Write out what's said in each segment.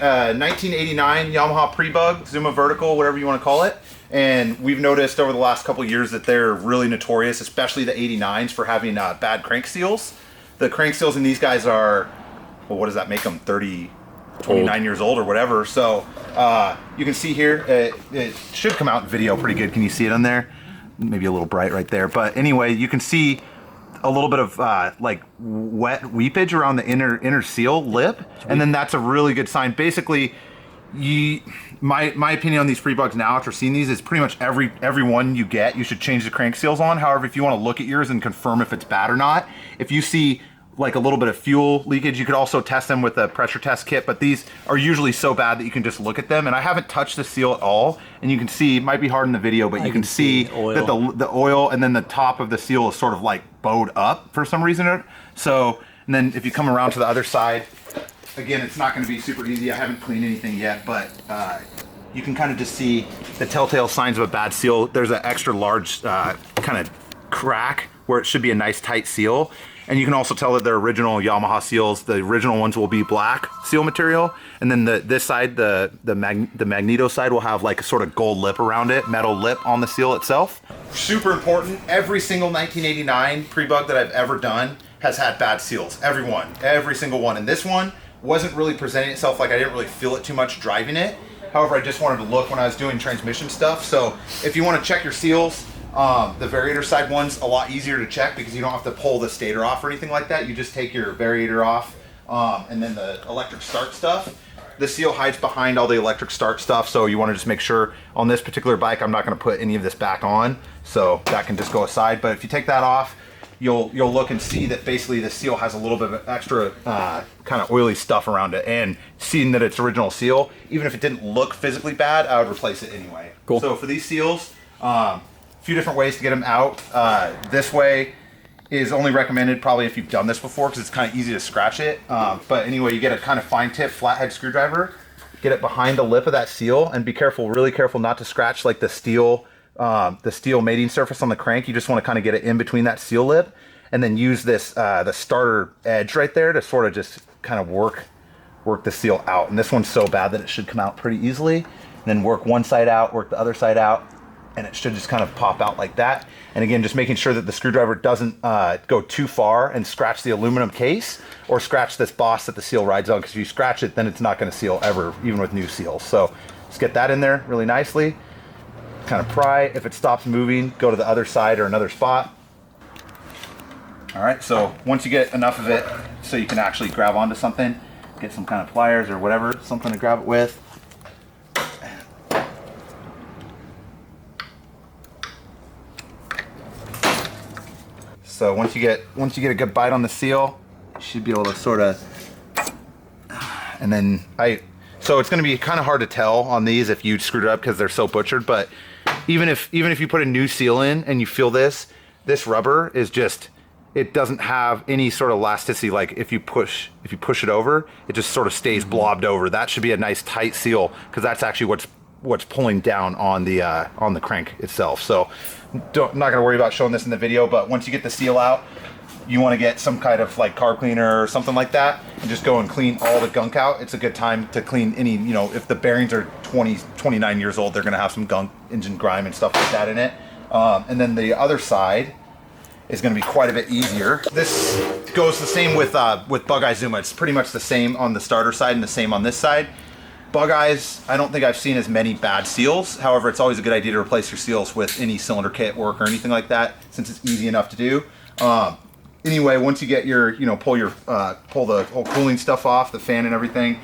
at 1989 Yamaha pre-bug, Zuma vertical, whatever you want to call it. And we've noticed over the last couple of years that they're really notorious, especially the 89s, for having bad crank seals. The crank seals in these guys are, well, what does that make them? 29 years old or whatever. So you can see here, it should come out in video pretty good. Can you see it on there? Maybe a little bright right there. But anyway, you can see a little bit of like wet weepage around the inner seal lip, and then that's a really good sign. Basically, my opinion on these pre-bugs now after seeing these is pretty much every one you get, you should change the crank seals on. However, if you want to look at yours and confirm if it's bad or not, if you see like a little bit of fuel leakage, you could also test them with a pressure test kit, but these are usually so bad that you can just look at them. And I haven't touched the seal at all, and you can see, it might be hard in the video, but you can see that the oil and then the top of the seal is sort of like bowed up for some reason. So, and then if you come around to the other side, again, it's not going to be super easy. I haven't cleaned anything yet, but you can kind of just see the telltale signs of a bad seal. There's an extra large kind of crack where it should be a nice tight seal. And you can also tell that they're original Yamaha seals. The original ones will be black seal material, and then this side, the Magneto side, will have like a sort of gold lip around it, metal lip on the seal itself. Super important. Every single 1989 pre-bug that I've ever done has had bad seals. Every single one. And this one wasn't really presenting itself, like I didn't really feel it too much driving it. However, I just wanted to look when I was doing transmission stuff. So if you want to check your seals, the variator side one's a lot easier to check because you don't have to pull the stator off or anything like that. You just take your variator off, and then the electric start stuff. The seal hides behind all the electric start stuff, so you want to just make sure on this particular bike I'm not going to put any of this back on, so that can just go aside. But if you take that off, you'll look and see that basically the seal has a little bit of extra kind of oily stuff around it. And seeing that it's original seal, even if it didn't look physically bad, I would replace it anyway. Cool. So for these seals, few different ways to get them out. This way is only recommended probably if you've done this before, because it's kind of easy to scratch it. But anyway, you get a kind of fine tip flathead screwdriver, get it behind the lip of that seal, and be careful, really careful not to scratch like the steel mating surface on the crank. You just want to kind of get it in between that seal lip, and then use this the starter edge right there to sort of just kind of work the seal out. And this one's so bad that it should come out pretty easily. And then work one side out, work the other side out, and it should just kind of pop out like that. And again, just making sure that the screwdriver doesn't go too far and scratch the aluminum case or scratch this boss that the seal rides on, because if you scratch it, then it's not going to seal ever, even with new seals. So just get that in there really nicely, kind of pry. If it stops moving, go to the other side or another spot. All right, so once you get enough of it so you can actually grab onto something, get some kind of pliers or whatever, something to grab it with. So once you get a good bite on the seal, you should be able to sort of, and then so it's going to be kind of hard to tell on these if you screwed it up because they're so butchered. But even if you put a new seal in and you feel this rubber is just, it doesn't have any sort of elasticity. Like if you push it over, it just sort of stays blobbed over. That should be a nice tight seal, because that's actually what's pulling down on the crank itself. So I'm not going to worry about showing this in the video, but once you get the seal out, you want to get some kind of like carb cleaner or something like that and just go and clean all the gunk out. It's a good time to clean any, if the bearings are 29 years old, they're going to have some gunk, engine grime and stuff like that in it. And then the other side is going to be quite a bit easier. This goes the same with Bug Eye Zuma. It's pretty much the same on the starter side and the same on this side. Bug Eyes, I don't think I've seen as many bad seals. However, it's always a good idea to replace your seals with any cylinder kit work or anything like that, since it's easy enough to do. Anyway, once you get your, pull the whole cooling stuff off, the fan and everything,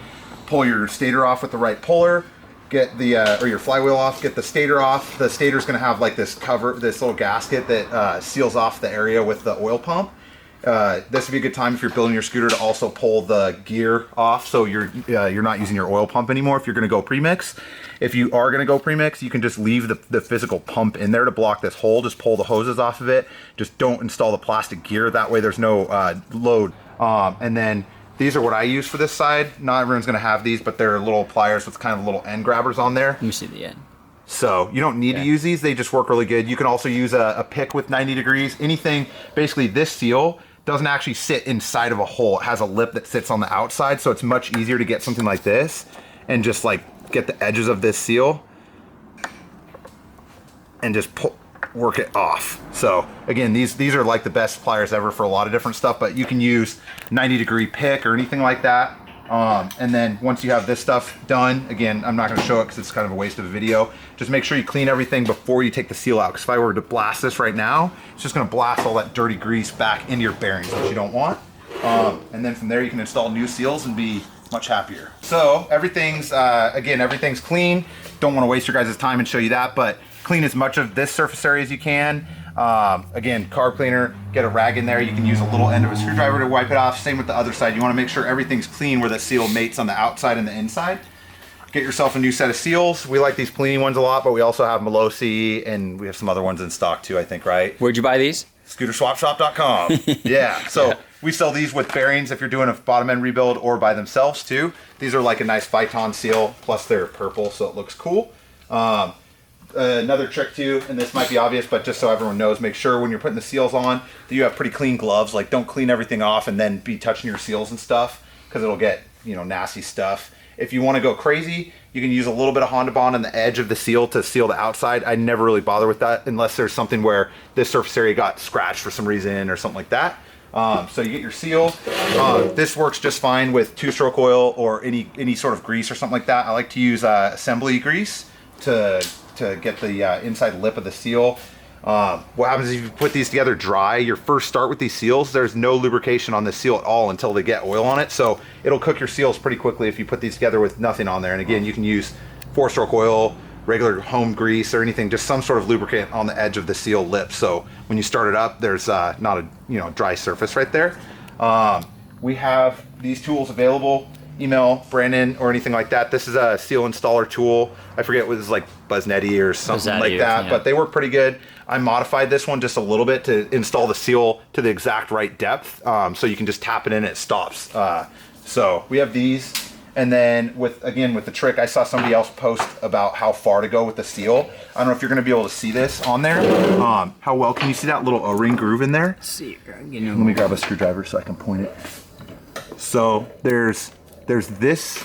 pull your stator off with the right puller, get the, or your flywheel off, get the stator off. The stator's gonna have like this cover, this little gasket that seals off the area with the oil pump. This would be a good time if you're building your scooter to also pull the gear off, so you're not using your oil pump anymore if you're going to go premix. If you are going to go premix, you can just leave the physical pump in there to block this hole. Just pull the hoses off of it. Just don't install the plastic gear. That way there's no load. And then these are what I use for this side. Not everyone's going to have these, but they're little pliers with kind of little end grabbers on there. You see the end. So you don't need to use these. They just work really good. You can also use a pick with 90 degrees. Anything, basically this seal doesn't actually sit inside of a hole. It has a lip that sits on the outside, so it's much easier to get something like this and just like get the edges of this seal and just work it off. So again, these are like the best pliers ever for a lot of different stuff, but you can use 90-degree pick or anything like that. And then once you have this stuff done, again, I'm not going to show it because it's kind of a waste of a video. Just make sure you clean everything before you take the seal out. Because if I were to blast this right now, it's just going to blast all that dirty grease back into your bearings, which you don't want. And then from there, you can install new seals and be much happier. So everything's, again, everything's clean. Don't want to waste your guys' time and show you that, but clean as much of this surface area as you can. Again, carb cleaner, get a rag in there. You can use a little end of a screwdriver to wipe it off. Same with the other side. You want to make sure everything's clean where the seal mates on the outside and the inside. Get yourself a new set of seals. We like these Polini ones a lot, but we also have Melosi, and we have some other ones in stock too, I think, right? Where'd you buy these? Scooterswapshop.com. Yeah, so yeah. We sell these with bearings if you're doing a bottom end rebuild, or by themselves too. These are like a nice Phyton seal, plus they're purple, so it looks cool. Another trick too, and this might be obvious, but just so everyone knows, make sure when you're putting the seals on that you have pretty clean gloves. Like, don't clean everything off and then be touching your seals and stuff, because it'll get, you know, nasty stuff. If you want to go crazy, you can use a little bit of Honda Bond on the edge of the seal to seal the outside. I never really bother with that unless there's something where this surface area got scratched for some reason or something like that. So you get your seal. This works just fine with 2-stroke oil or any sort of grease or something like that. I like to use assembly grease to get the inside lip of the seal. What happens if you put these together dry, your first start with these seals, there's no lubrication on the seal at all until they get oil on it. So it'll cook your seals pretty quickly if you put these together with nothing on there. And again, you can use 4-stroke oil, regular home grease, or anything, just some sort of lubricant on the edge of the seal lip. So when you start it up, there's not a dry surface right there. We have these tools available. Email Brandon or anything like that. This is a seal installer tool. I forget what it was, like Buzznetti or something like that, but they work pretty good. I modified this one just a little bit to install the seal to the exact right depth, so you can just tap it in and it stops. So we have these, and then with the trick, I saw somebody else post about how far to go with the seal. I don't know if you're going to be able to see this on there. How well can you see that little O-ring groove in there? See, let me grab a screwdriver so I can point it. So there's this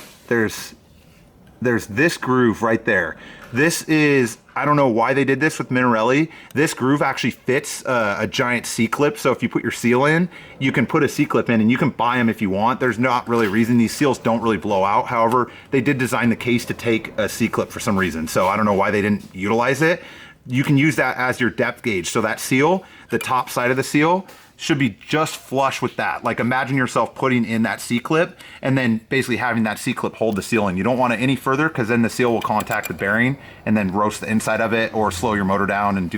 groove right there. This is, I don't know why they did this with Minarelli. This groove actually fits a giant C-clip. So if you put your seal in, you can put a C-clip in, and you can buy them if you want. There's not really a reason. These seals don't really blow out. However, they did design the case to take a C-clip for some reason. So I don't know why they didn't utilize it. You can use that as your depth gauge. So that seal, the top side of the seal, should be just flush with that. Like, imagine yourself putting in that C-clip and then basically having that C-clip hold the seal in. You don't want it any further, because then the seal will contact the bearing and then roast the inside of it or slow your motor down and do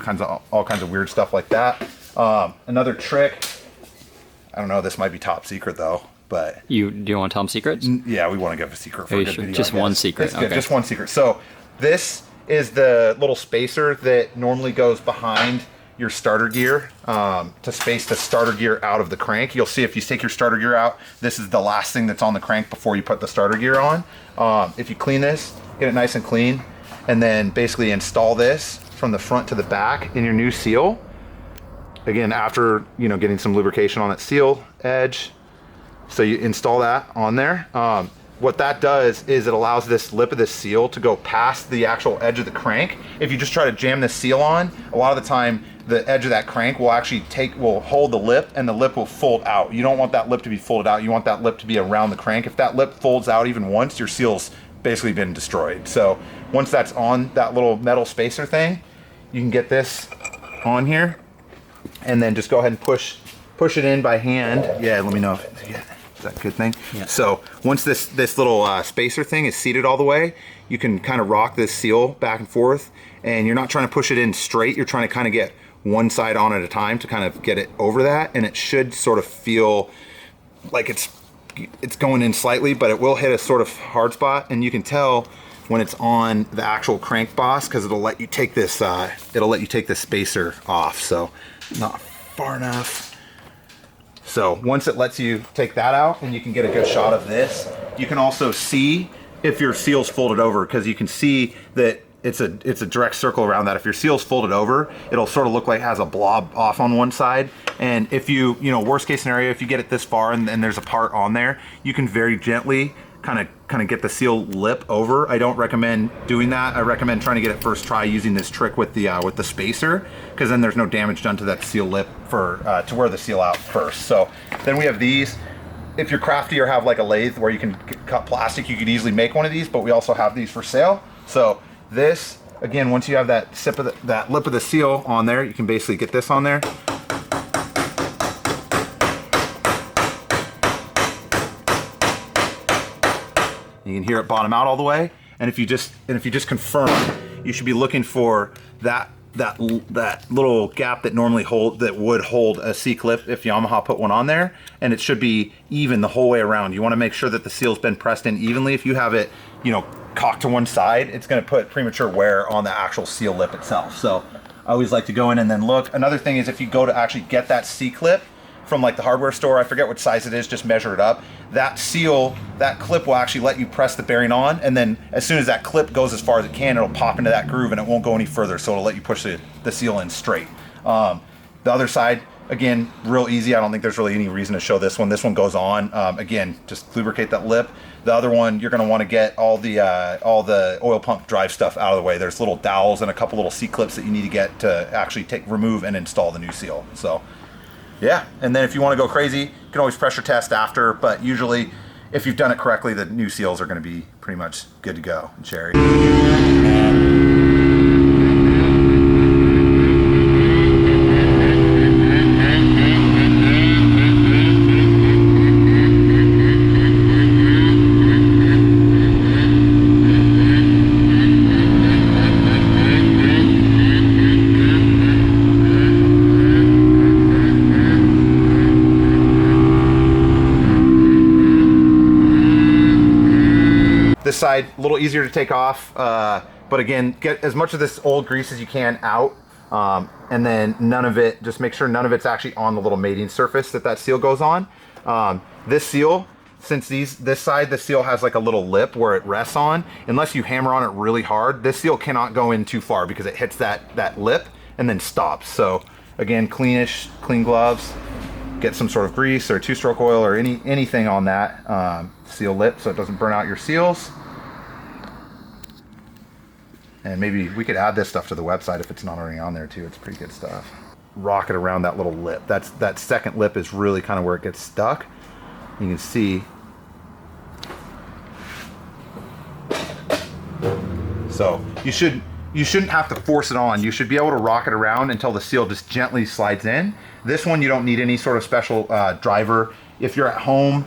all kinds of weird stuff like that. Another trick, I don't know, this might be top secret though, but... Do you want to tell them secrets? Yeah, we want to give a secret for a good video. Just one secret. It's good, just one secret. So this is the little spacer that normally goes behind your starter gear to space the starter gear out of the crank. You'll see if you take your starter gear out, this is the last thing that's on the crank before you put the starter gear on. If you clean this, get it nice and clean, and then basically install this from the front to the back in your new seal. Again, after getting some lubrication on that seal edge. So you install that on there. What that does is it allows this lip of the seal to go past the actual edge of the crank. If you just try to jam this seal on, a lot of the time the edge of that crank will actually will hold the lip, and the lip will fold out. You don't want that lip to be folded out. You want that lip to be around the crank. If that lip folds out even once, your seal's basically been destroyed. So once that's on that little metal spacer thing, you can get this on here, and then just go ahead and push it in by hand. Yeah, let me know if is that a good thing? Yeah. So once this little spacer thing is seated all the way, you can kind of rock this seal back and forth, and you're not trying to push it in straight. You're trying to kind of get one side on at a time to kind of get it over that, and it should sort of feel like it's going in slightly, but it will hit a sort of hard spot, and you can tell when it's on the actual crank boss, because it'll let you take this spacer off. So not far enough. So once it lets you take that out, and you can get a good shot of this, you can also see if your seal's folded over, because you can see that it's a direct circle around that. If your seal's folded over, it'll sort of look like it has a blob off on one side. And if worst case scenario, if you get it this far and there's a part on there, you can very gently kind of get the seal lip over. I don't recommend doing that. I recommend trying to get it first try using this trick with the spacer, because then there's no damage done to that seal lip for to wear the seal out first. So then we have these. If you're crafty or have like a lathe where you can cut plastic, you could easily make one of these, but we also have these for sale. So this, again, once you have that that lip of the seal on there, you can basically get this on there. You can hear it bottom out all the way. And if you just confirm, you should be looking for that little gap that would hold a C-clip if Yamaha put one on there, and it should be even the whole way around. You want to make sure that the seal's been pressed in evenly. If you have it, you know, cocked to one side, it's going to put premature wear on the actual seal lip itself. So I always like to go in and then look. Another thing is, if you go to actually get that C-clip from like the hardware store, I forget what size it is, just measure it up. That seal, that clip will actually let you press the bearing on, and then as soon as that clip goes as far as it can, it'll pop into that groove and it won't go any further, so it'll let you push the seal in straight. The other side, again, real easy. I don't think there's really any reason to show this one. This one goes on. Again, just lubricate that lip. The other one, you're going to want to get all the oil pump drive stuff out of the way. There's little dowels and a couple little C-clips that you need to get to actually remove and install the new seal. So yeah, and then if you want to go crazy, you can always pressure test after, but usually if you've done it correctly, the new seals are going to be pretty much good to go and cherry. This side, a little easier to take off, but again, get as much of this old grease as you can out, and then none of it, just make sure none of it's actually on the little mating surface that seal goes on. This seal, since this side, the seal has like a little lip where it rests on, unless you hammer on it really hard, this seal cannot go in too far because it hits that lip and then stops. So again, clean gloves, get some sort of grease or two-stroke oil or anything on that seal lip so it doesn't burn out your seals. And maybe we could add this stuff to the website if it's not already on there too. It's pretty good stuff. Rock it around that little lip. That second lip is really kind of where it gets stuck. You can see. So you shouldn't have to force it on. You should be able to rock it around until the seal just gently slides in. This one, you don't need any sort of special driver. If you're at home,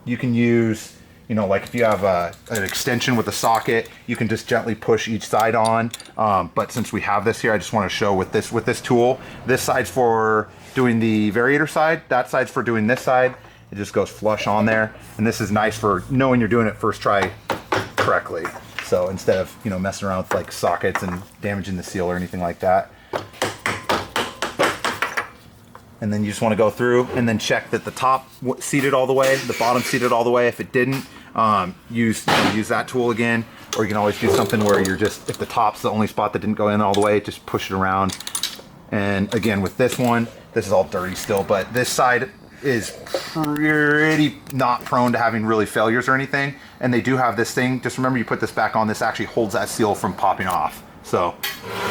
you can use, you know, like if you have an extension with a socket, you can just gently push each side on. But since we have this here, I just want to show with this tool. This side's for doing the variator side. That side's for doing this side. It just goes flush on there. And this is nice for knowing you're doing it first try correctly. So instead of, you know, messing around with like sockets and damaging the seal or anything like that. And then you just want to go through and then check that the top seated all the way, the bottom seated all the way. If it didn't, use that tool again, or you can always do something where you're just, if the top's the only spot that didn't go in all the way, just push it around. And again, with this one, this is all dirty still, but this side is pretty not prone to having really failures or anything. And they do have this thing, just remember you put this back on, this actually holds that seal from popping off. So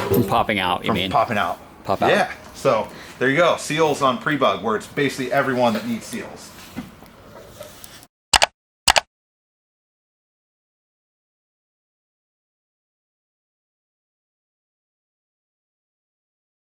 from popping out, you mean? Popping out. Pop out. Yeah. So there you go, seals on pre-bug, where it's basically everyone that needs seals.